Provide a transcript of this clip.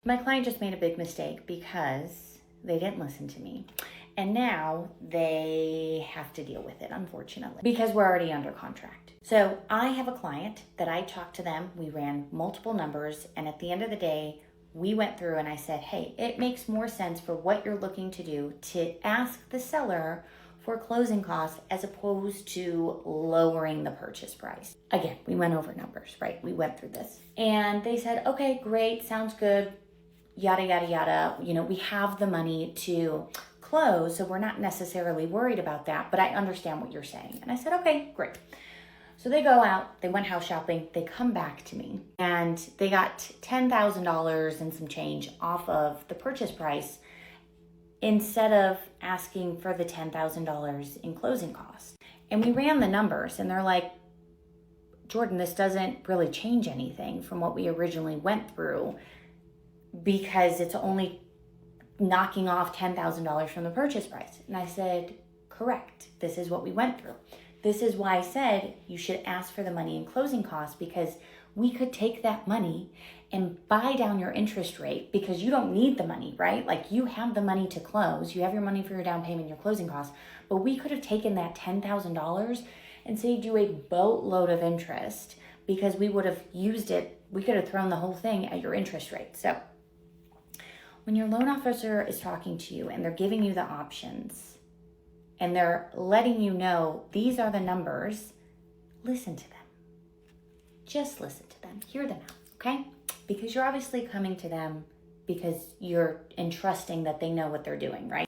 My client just made a big mistake because they didn't listen to me. And now they have to deal with it, unfortunately, because we're already under contract. So I have a client that I talked to them. We ran multiple numbers. And at the end of the day, we went through and I said, hey, it makes more sense for what you're looking to do to ask the seller for closing costs as opposed to lowering the purchase price. Again, we went over numbers, right? We went through this. And they said, okay, great, sounds good, yada, yada, yada. You know, we have the money to close, so we're not necessarily worried about that, but I understand what you're saying. And I said, okay, great. So they go out, they went house shopping, they come back to me, and they got $10,000 and some change off of the purchase price instead of asking for the $10,000 in closing costs. And we ran the numbers, and they're like, Jordan, this doesn't really change anything from what we originally went through because it's only knocking off $10,000 from the purchase price. And I said, correct. This is what we went through. This is why I said you should ask for the money in closing costs, because we could take that money and buy down your interest rate because you don't need the money, right? Like, you have the money to close. You have your money for your down payment, your closing costs. But we could have taken that $10,000 and saved you a boatload of interest because we would have used it. We could have thrown the whole thing at your interest rate. So when your loan officer is talking to you and they're giving you the options and they're letting you know these are the numbers, listen to them. Just listen to them. Hear them out, okay? Because you're obviously coming to them because you're entrusting that they know what they're doing, right?